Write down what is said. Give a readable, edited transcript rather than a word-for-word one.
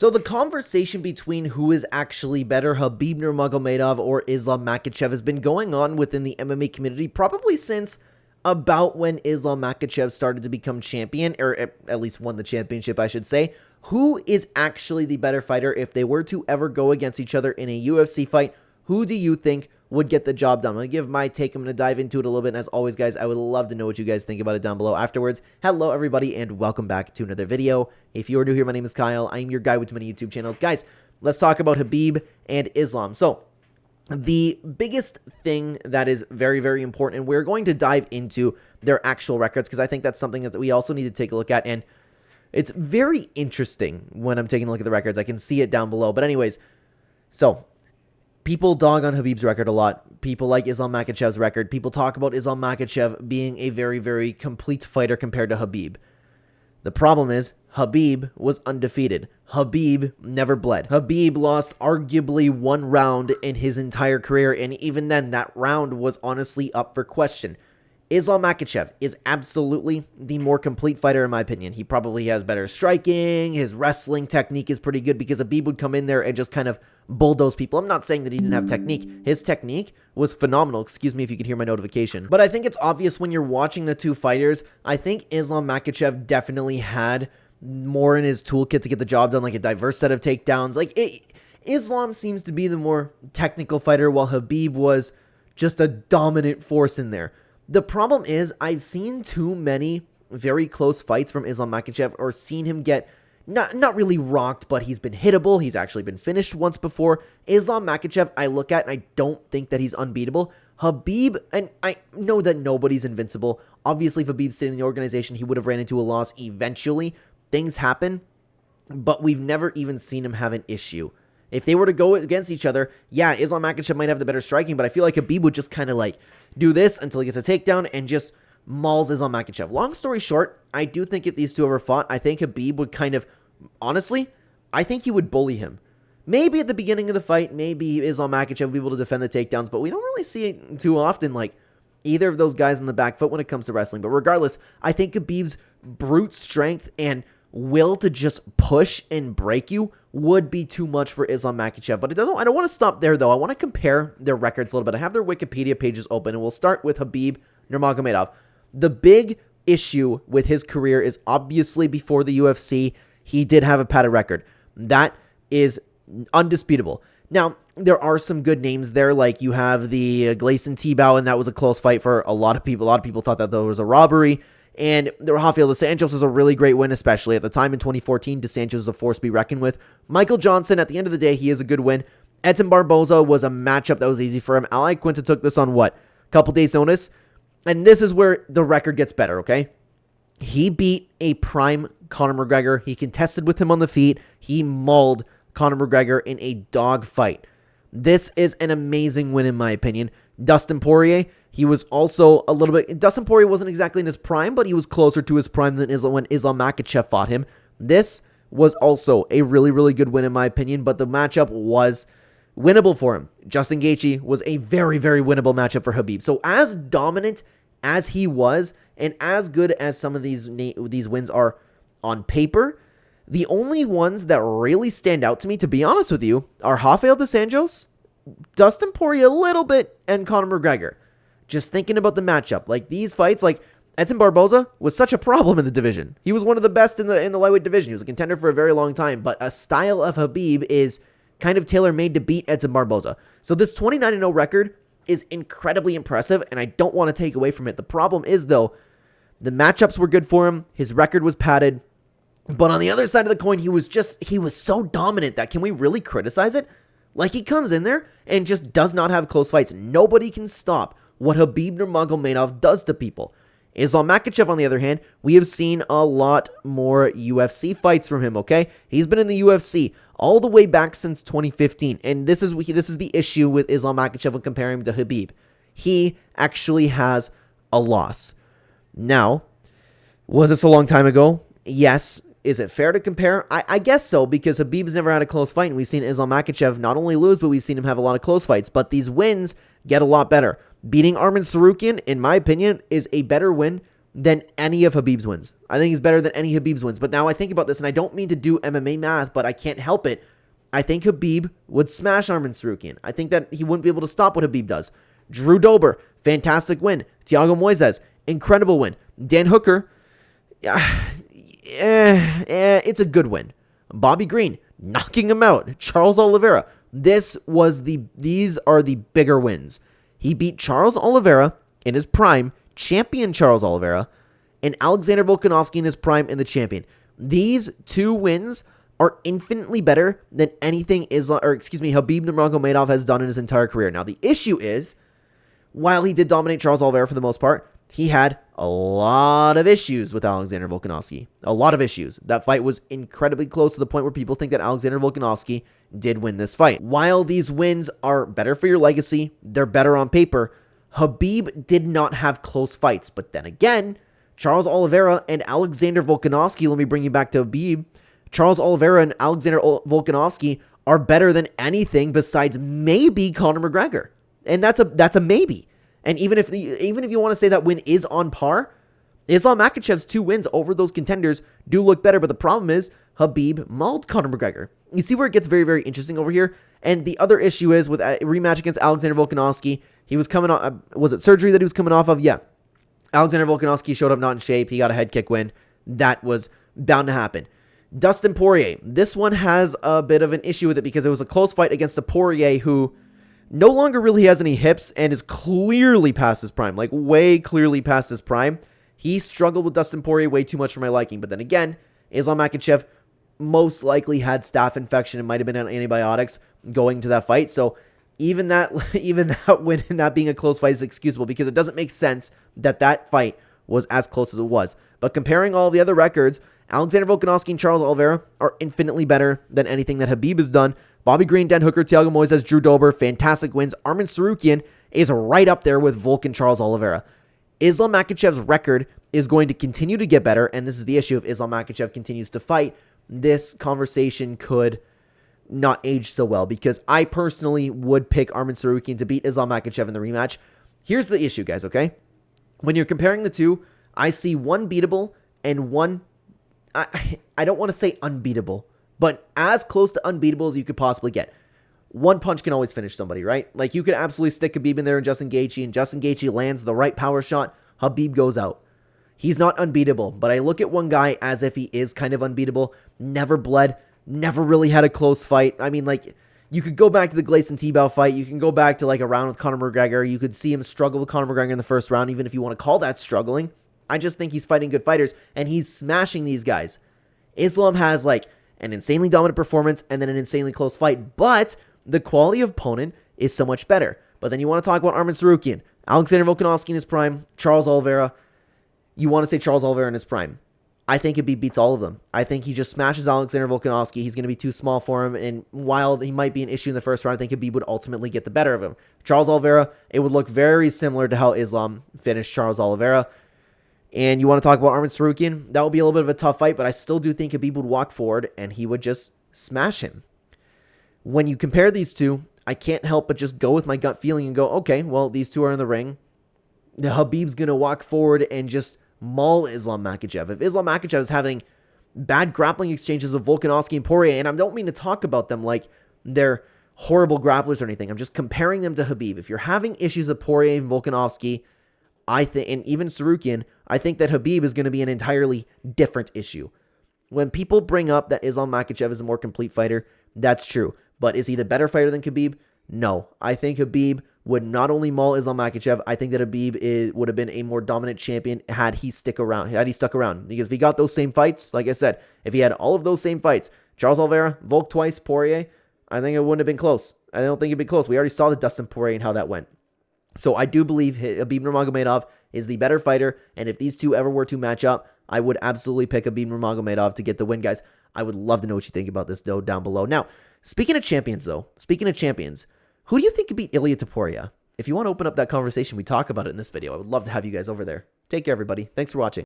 So the conversation between who is actually better, Khabib Nurmagomedov or Islam Makhachev, has been going on within the MMA community probably since about when Islam Makhachev started to become champion, or at least won the championship, I should say. Who is actually the better fighter if they were to ever go against each other in a UFC fight? Who do you think would get the job done? I'm going to give my take. I'm going to dive into it a little bit. And as always, guys, I would love to know what you guys think about it down below afterwards. Hello, everybody, and welcome back to another video. If you are new here, my name is Kyle. I'm your guy with too many YouTube channels. Guys, let's talk about Khabib and Islam. So, the biggest thing that is very, very important, and we're going to dive into their actual records because I think that's something that we also need to take a look at. And it's very interesting when I'm taking a look at the records. I can see it down below. But anyways, so people dog on Khabib's record a lot. People like Islam Makhachev's record. People talk about Islam Makhachev being a very, very complete fighter compared to Khabib. The problem is, Khabib was undefeated. Khabib never bled. Khabib lost arguably one round in his entire career, and even then, that round was honestly up for question. Islam Makhachev is absolutely the more complete fighter in my opinion. He probably has better striking. His wrestling technique is pretty good because Khabib would come in there and just kind of bulldoze people. I'm not saying that he didn't have technique. His technique was phenomenal. Excuse me if you could hear my notification. But I think it's obvious when you're watching the two fighters. I think Islam Makhachev definitely had more in his toolkit to get the job done, like a diverse set of takedowns. Islam seems to be the more technical fighter, while Khabib was just a dominant force in there. The problem is, I've seen too many very close fights from Islam Makhachev, or seen him get not really rocked, but he's been hittable. He's actually been finished once before. Islam Makhachev, I look at and I don't think that he's unbeatable. Khabib, and I know that nobody's invincible. Obviously, if Khabib stayed in the organization, he would have ran into a loss eventually. Things happen, but we've never even seen him have an issue. If they were to go against each other, yeah, Islam Makhachev might have the better striking, but I feel like Khabib would just kind of like do this until he gets a takedown and just mauls Islam Makhachev. Long story short, I do think if these two ever fought, I think Khabib would kind of, honestly, I think he would bully him. Maybe at the beginning of the fight, maybe Islam Makhachev would be able to defend the takedowns, but we don't really see it too often, like either of those guys on the back foot when it comes to wrestling. But regardless, I think Khabib's brute strength and will to just push and break you would be too much for Islam Makhachev. But I don't want to stop there, though. I want to compare their records a little bit. I have their Wikipedia pages open, and we'll start with Khabib Nurmagomedov. The big issue with his career is obviously before the UFC, he did have a padded record. That is undisputable. Now, there are some good names there, like you have the Gleison Tebow, and that was a close fight for a lot of people. A lot of people thought that there was a robbery. And Rafael dos Anjos is a really great win, especially at the time in 2014. Dos Anjos is a force to be reckoned with. Michael Johnson, at the end of the day, he is a good win. Edson Barboza was a matchup that was easy for him. Ali Quinta took this on what? A couple days' notice? And this is where the record gets better, okay? He beat a prime Conor McGregor. He contested with him on the feet. He mauled Conor McGregor in a dog fight. This is an amazing win in my opinion. Dustin Poirier, he was also a little bit... Dustin Poirier wasn't exactly in his prime, but he was closer to his prime than when Islam Makhachev fought him. This was also a really, really good win in my opinion, but the matchup was winnable for him. Justin Gaethje was a very, very winnable matchup for Khabib. So as dominant as he was, and as good as some of these wins are on paper, the only ones that really stand out to me, to be honest with you, are Rafael dos Anjos, Dustin Poirier a little bit, and Conor McGregor. Just thinking about the matchup, like these fights, like Edson Barboza was such a problem in the division. He was one of the best in the lightweight division. He was a contender for a very long time, but a style of Khabib is kind of tailor-made to beat Edson Barboza. So this 29-0 record is incredibly impressive, and I don't want to take away from it. The problem is, though, the matchups were good for him. His record was padded. But on the other side of the coin, he was so dominant that can we really criticize it? Like, he comes in there and just does not have close fights. Nobody can stop what Khabib Nurmagomedov does to people. Islam Makhachev, on the other hand, we have seen a lot more UFC fights from him, okay? He's been in the UFC all the way back since 2015, and this is the issue with Islam Makhachev when comparing him to Khabib. He actually has a loss. Now, was this a long time ago? Yes. Is it fair to compare? I guess so, because Khabib's never had a close fight, and we've seen Islam Makhachev not only lose, but we've seen him have a lot of close fights. But these wins get a lot better. Beating Arman Tsarukyan, in my opinion, is a better win than any of Khabib's wins. I think he's better than any Khabib's wins. But now I think about this, and I don't mean to do MMA math, but I can't help it. I think Khabib would smash Arman Tsarukyan. I think that he wouldn't be able to stop what Khabib does. Drew Dober, fantastic win. Thiago Moises, incredible win. Dan Hooker, it's a good win. Bobby Green, knocking him out. Charles Oliveira, these are the bigger wins. He beat Charles Oliveira in his prime, champion Charles Oliveira, and Alexander Volkanovski in his prime in the champion. These two wins are infinitely better than anything Khabib Nurmagomedov has done in his entire career. Now, the issue is, while he did dominate Charles Oliveira for the most part, he had a lot of issues with Alexander Volkanovski. A lot of issues. That fight was incredibly close to the point where people think that Alexander Volkanovski did win this fight. While these wins are better for your legacy, they're better on paper, Khabib did not have close fights. But then again, Charles Oliveira and Alexander Volkanovski, let me bring you back to Khabib, Charles Oliveira and Alexander Volkanovski are better than anything besides maybe Conor McGregor. And that's a maybe. And even if you want to say that win is on par, Islam Makhachev's 2 wins over those contenders do look better. But the problem is Khabib mauled Conor McGregor. You see where it gets very, very interesting over here? And the other issue is with a rematch against Alexander Volkanovski, he was coming off, was it surgery that he was coming off of? Yeah. Alexander Volkanovski showed up not in shape. He got a head kick win. That was bound to happen. Dustin Poirier. This one has a bit of an issue with it because it was a close fight against a Poirier who no longer really has any hips and is clearly past his prime, like way clearly past his prime. He struggled with Dustin Poirier way too much for my liking. But then again, Islam Makhachev most likely had staph infection and might have been on antibiotics going to that fight. So even that win and that being a close fight is excusable because it doesn't make sense that fight was as close as it was. But comparing all the other records, Alexander Volkanovski and Charles Oliveira are infinitely better than anything that Khabib has done. Bobby Green, Dan Hooker, Thiago Moises, Drew Dober, fantastic wins. Arman Tsarukyan is right up there with Volk and Charles Oliveira. Islam Makhachev's record is going to continue to get better, and this is the issue. If Islam Makhachev continues to fight, this conversation could not age so well because I personally would pick Arman Tsarukyan to beat Islam Makhachev in the rematch. Here's the issue, guys, okay? When you're comparing the two, I see one beatable and one, I don't want to say unbeatable, but as close to unbeatable as you could possibly get. One punch can always finish somebody, right? Like, you could absolutely stick Khabib in there and Justin Gaethje lands the right power shot, Khabib goes out. He's not unbeatable, but I look at one guy as if he is kind of unbeatable, never bled, never really had a close fight. I mean, like, you could go back to the Gleison Tebow fight. You can go back to, like, a round with Conor McGregor. You could see him struggle with Conor McGregor in the first round, even if you want to call that struggling. I just think he's fighting good fighters, and he's smashing these guys. Islam has, like, an insanely dominant performance and then an insanely close fight, but the quality of opponent is so much better. But then you want to talk about Arman Tsarukyan, Alexander Volkanovski in his prime, Charles Oliveira. You want to say Charles Oliveira in his prime. I think Khabib beats all of them. I think he just smashes Alexander Volkanovski. He's going to be too small for him, and while he might be an issue in the first round, I think Khabib would ultimately get the better of him. Charles Oliveira, it would look very similar to how Islam finished Charles Oliveira. And you want to talk about Arman Tsarukyan? That would be a little bit of a tough fight, but I still do think Khabib would walk forward, and he would just smash him. When you compare these two, I can't help but just go with my gut feeling and go, okay, well, these two are in the ring. The Khabib's going to walk forward and just maul Islam Makhachev. If Islam Makhachev is having bad grappling exchanges with Volkanovski and Poirier, and I don't mean to talk about them like they're horrible grapplers or anything. I'm just comparing them to Khabib. If you're having issues with Poirier and Volkanovski, I think, and even Tsarukyan, I think that Khabib is going to be an entirely different issue. When people bring up that Islam Makhachev is a more complete fighter, that's true. But is he the better fighter than Khabib? No. I think Khabib would not only maul Islam Makhachev, I think that Khabib would have been a more dominant champion had he stuck around. Because if he got those same fights, like I said, if he had all of those same fights, Charles Oliveira, Volk twice, Poirier, I think it wouldn't have been close. I don't think it'd be close. We already saw the Dustin Poirier and how that went. So I do believe Khabib Nurmagomedov is the better fighter, and if these two ever were to match up, I would absolutely pick Khabib Nurmagomedov to get the win, guys. I would love to know what you think about this, though, down below. Now, speaking of champions, who do you think could beat Ilia Topuria? If you want to open up that conversation, we talk about it in this video. I would love to have you guys over there. Take care, everybody. Thanks for watching.